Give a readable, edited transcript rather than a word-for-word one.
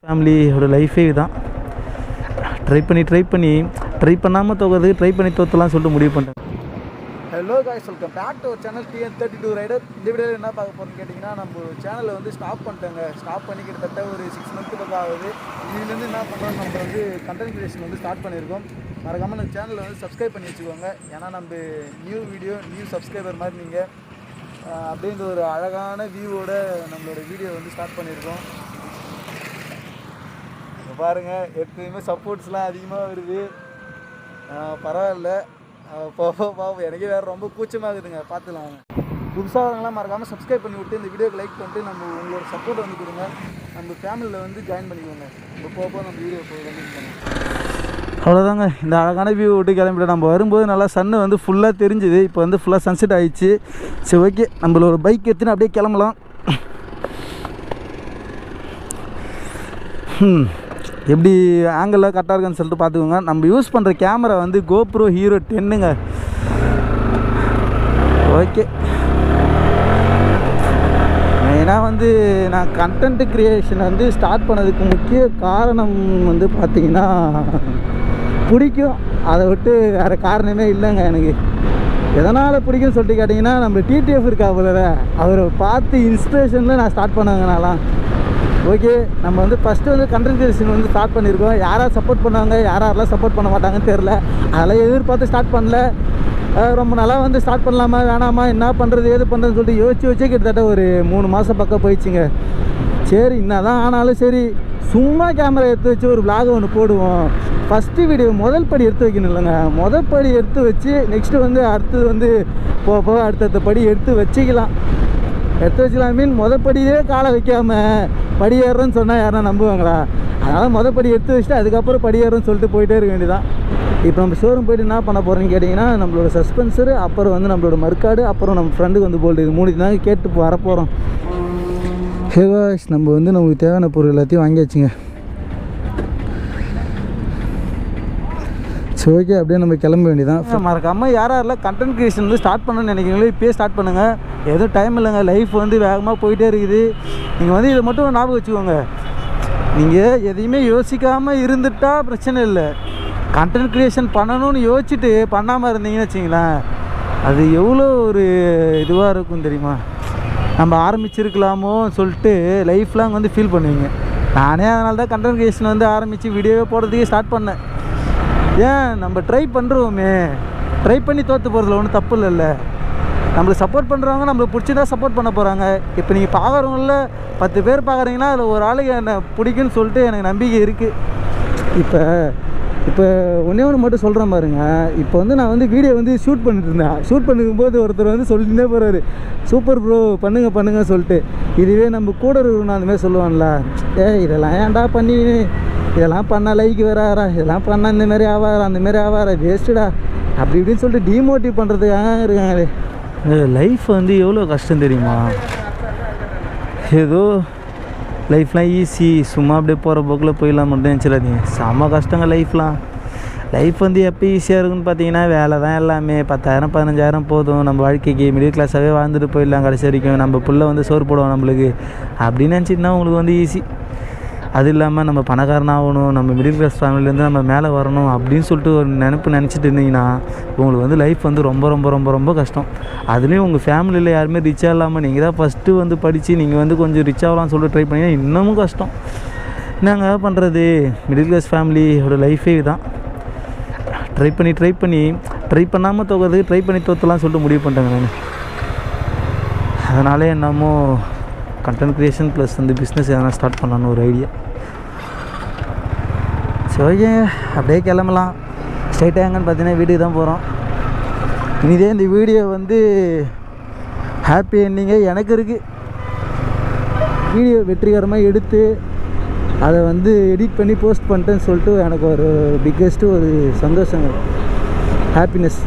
ஃபேமிலியோட லைஃபே இதுதான். ட்ரை பண்ணாமல் தோக்கிறது, ட்ரை பண்ணி தோற்றலாம் சொல்லிட்டு முடிவு பண்ணிட்டேன். Hello guys, welcome back to our channel TN32 rider. இந்த வீடியோவில் என்ன பார்க்க போகிறோன்னு கேட்டிங்கன்னா, நம்ம சேனலை வந்து ஸ்டாப் பண்ணிட்டேங்க. ஸ்டாப் பண்ணி கிட்டத்தட்ட ஒரு 6 months பக்கம் ஆகுது. இதுலேருந்து என்ன பண்ணுறோம், நம்ம வந்து கண்டென்ட் கிரியேஷன் வந்து ஸ்டார்ட் பண்ணியிருக்கோம். மறக்காமல் நம்ம சேனலை வந்து சப்ஸ்கிரைப் பண்ணி வச்சுக்கோங்க. ஏன்னா நம்ம நியூ சப்ஸ்கிரைபர் மாதிரி நீங்கள் அப்படின்ற ஒரு அழகான வியூவோட நம்மளோட வீடியோ வந்து ஸ்டார்ட் பண்ணியிருக்கோம். பாருங்கள், எப்பயுமே சப்போர்ட்ஸ்லாம் அதிகமாக வருது. பரவாயில்ல, பாவம் எனக்கே வேறு ரொம்ப கூச்சமாகுதுங்க. பார்த்துலாம் புதுசாகலாம் மறக்காமல் சப்ஸ்கிரைப் பண்ணி விட்டு இந்த வீடியோக்கு லைக் பண்ணிட்டு நம்ம உங்களோட சப்போர்ட் வந்து கொடுங்க. நம்ம ஃபேமிலியில் வந்து ஜாயின் பண்ணிக்கோங்க. நம்ம நம்ம வீடியோ கண்டினியூ பண்ணுவோம். அவ்வளோதாங்க. இந்த அழகான வியூ விட்டு கிளம்பிட்டு நம்ம வரும்போது நல்லா சன்னு வந்து ஃபுல்லாக தெரிஞ்சுது. இப்போ வந்து ஃபுல்லாக சன்செட் ஆகிடுச்சு. சரி, ஓகே, நம்மளோட பைக் எடுத்துன்னு அப்படியே கிளம்பலாம். எப்படி ஆங்கிளில் கரெக்டாக இருக்குன்னு சொல்லிட்டு பார்த்துக்கோங்க. நம்ம யூஸ் பண்ணுற கேமரா வந்து GoPro Hero 10ங்க. ஓகே, மெயினாக வந்து நான் கண்டென்ட் க்ரியேஷன் வந்து ஸ்டார்ட் பண்ணதுக்கு முக்கிய காரணம் வந்து பார்த்திங்கன்னா பிடிக்கும். அதை விட்டு வேறு காரணமே இல்லைங்க. எனக்கு எதனால் பிடிக்கும்னு சொல்லிட்டு கேட்டிங்கன்னா, நம்ம TTF இருக்கா போல, அவரை பார்த்து இன்ஸ்பிரேஷனில் நான் ஸ்டார்ட் பண்ணாங்கனாலாம். ஓகே, நம்ம வந்து ஃபஸ்ட்டு வந்து கண்டென்ட் கிரியேஷன் வந்து ஸ்டார்ட் பண்ணியிருக்கோம். யாராவது சப்போர்ட் பண்ணுவாங்க, யாரெல்லாம் சப்போர்ட் பண்ண மாட்டாங்கன்னு தெரில. அதெல்லாம் எதிர்பார்த்து ஸ்டார்ட் பண்ணல. ரொம்ப நல்லா வந்து ஸ்டார்ட் பண்ணலாமா வேணாமா, என்ன பண்ணுறது ஏது பண்ணுறதுன்னு சொல்லிட்டு யோசிச்சு கிட்டத்தட்ட ஒரு 3 மாதம் பக்கம் போயிடுச்சுங்க. சரி, என்ன தான் ஆனாலும் சரி, சும்மா கேமரா எடுத்து வச்சு ஒரு vlog ஒன்று போடுவோம். ஃபஸ்ட்டு வீடியோ முதல் படி எடுத்து வைக்கணும் இல்லைங்க. முதல் படி எடுத்து வச்சு நெக்ஸ்ட்டு வந்து அடுத்தது வந்து போக அடுத்தடுத்த படி எடுத்து வச்சுக்கலாம். மீன் முதப்படியே காலை வைக்காமல் படி ஏறுறோன்னு சொன்னால் யாரா நம்புவாங்களா? அதனால் முதப்படி எடுத்து வச்சுட்டு அதுக்கப்புறம் படி ஏறுறோன்னு சொல்லிட்டு போயிட்டே இருக்க வேண்டியதான். இப்போ நம்ம ஷோரூம் போய்ட்டு என்ன பண்ண போகிறோன்னு கேட்டிங்கன்னா, நம்மளோட சஸ்பென்சரு, அப்புறம் வந்து நம்மளோட மர்க்காடு, அப்புறம் நம்ம ஃப்ரெண்டுக்கு வந்து போல்டு, இது 3 தாங்க கேட்டு வரப்போகிறோம். ஹேவாஷ், நம்ம வந்து நமக்கு தேவையான பொருள் எல்லாத்தையும் வாங்கியாச்சுங்க. ஸோ ஓகே, அப்படியே நம்ம கிளம்ப வேண்டியதான். மறக்காமல் யாரெல்லாம் கண்டென்ட் கிரியேஷன் வந்து ஸ்டார்ட் பண்ணணும்னு நினைக்கிறீங்களோ இப்போயே ஸ்டார்ட் பண்ணுங்கள். எதுவும் டைம் இல்லைங்க. லைஃப் வந்து வேகமாக போயிட்டே இருக்குது. நீங்கள் வந்து இதை மட்டும் ஞாபகம் வச்சுக்கோங்க. நீங்கள் எதையுமே யோசிக்காமல் இருந்துட்டால் பிரச்சனை இல்லை. கண்டென்ட் கிரியேஷன் பண்ணணும்னு யோசிச்சுட்டு பண்ணாமல் இருந்தீங்கன்னு வச்சிங்களேன், அது எவ்வளோ ஒரு இதுவாக இருக்கும் தெரியுமா? நம்ம ஆரம்பிச்சிருக்கலாமோ சொல்லிட்டு லைஃப் லாங் வந்து ஃபீல் பண்ணுவீங்க. நானே அதனால தான் கண்டென்ட் கிரியேஷன் வந்து ஆரம்பித்து வீடியோவே போடுறதுக்கே ஸ்டார்ட் பண்ணேன். ஏன், நம்ம ட்ரை பண்ணுறோமே, ட்ரை பண்ணி தோற்று போகிறதுல ஒன்றும் தப்பு இல்லைல்ல. நம்மளுக்கு சப்போர்ட் பண்ணுறவங்க நம்மளுக்கு பிடிச்சிருந்தா சப்போர்ட் பண்ண போகிறாங்க. இப்போ நீங்கள் பார்க்குறவங்கள 10 பேர் பார்க்குறீங்கன்னா அதில் ஒரு ஆளுக்கு என்னை பிடிக்குன்னு சொல்லிட்டு எனக்கு நம்பிக்கை இருக்குது. இப்போ ஒன்றே ஒன்று மட்டும் சொல்கிறேன் பாருங்க. இப்போ வந்து நான் வந்து வீடியோ வந்து ஷூட் பண்ணிட்டு இருந்தேன். ஷூட் பண்ணிக்கும்போது ஒருத்தர் வந்து சொல்லிட்டே போகிறாரு, சூப்பர் ப்ரோ பண்ணுங்க சொல்லிட்டு. இதுவே நம்ம கூட இருக்கணும் அந்தமாதிரி சொல்லுவான்ல, இதெல்லாம் ஏன்டா பண்ணி, இதெல்லாம் பண்ணால் லைக் வராரா, இதெல்லாம் பண்ணால் இந்தமாரி ஆவாரா அந்தமாரி ஆவாரா, வேஸ்ட்டுடா அப்படி இப்படின்னு சொல்லிட்டு டிமோட்டிவ் பண்ணுறதுக்காக இருக்காங்களே. லைஃப் வந்து எவ்வளோ கஷ்டம் தெரியுமா? ஏதோ லைஃப்லாம் ஈஸி, சும்மா அப்படியே போகிற போக்கில் போயிடலாம் மட்டும் நினச்சிடாதீங்க. செம்ம கஷ்டங்க லைஃப்லாம். லைஃப் வந்து எப்போ ஈஸியாக இருக்குன்னு பார்த்தீங்கன்னா, வேலை தான் எல்லாமே. 10,000 15,000 போதும், நம்ம வாழ்க்கைக்கு மிடில் கிளாஸாகவே வாழ்ந்துட்டு போயிடலாம் கடைசி வரைக்கும். நம்ம புள்ள வந்து சோறு போடுவோம் நம்மளுக்கு அப்படின்னு நினச்சிட்டுனா உங்களுக்கு வந்து ஈஸி. அது இல்லாமல் நம்ம பணக்காரனாகணும், நம்ம மிடில் கிளாஸ் ஃபேமிலியிலேருந்து நம்ம மேலே வரணும் அப்படின்னு சொல்லிட்டு ஒரு நினச்சிட்டு இருந்தீங்கன்னா உங்களுக்கு வந்து லைஃப் வந்து ரொம்ப ரொம்ப ரொம்ப ரொம்ப கஷ்டம். அதுலேயும் உங்கள் ஃபேமிலியில் யாருமே ரிச்சாக இல்லாமல் நீங்கள் தான் ஃபஸ்ட்டு வந்து படித்து நீங்கள் வந்து கொஞ்சம் ரிச்சாகலாம் சொல்லிட்டு ட்ரை பண்ணிங்கன்னா இன்னமும் கஷ்டம். என்னங்க பண்ணுறது, மிடில் கிளாஸ் ஃபேமிலியோட லைஃபே இதுதான். ட்ரை பண்ணாமல் தோக்கிறது, ட்ரை பண்ணி தோற்றலாம் சொல்லிட்டு முடிவு பண்ணிட்டேங்க நான். அதனாலே என்னமோ கண்டென்ட் க்ரியேஷன் ப்ளஸ் வந்து பிஸ்னஸ் எதனா ஸ்டார்ட் பண்ணலான்னு ஒரு ஐடியா. சரி, ஓகே, அப்படியே கிளம்பலாம். ஸ்ட்ரைட்டாக எங்கன்னு பார்த்தீங்கன்னா வீட்டுக்கு தான் போகிறோம். இனிதே இந்த வீடியோ வந்து ஹாப்பி எண்டிங்கே எனக்கு இருக்குது. வீடியோ வெற்றிகரமாக எடுத்து அதை வந்து எடிட் பண்ணி போஸ்ட் பண்ணிட்டேன்னு சொல்லிட்டு எனக்கு ஒரு பிக்கெஸ்ட்டு ஒரு சந்தோஷங்க, ஹாப்பினஸ்.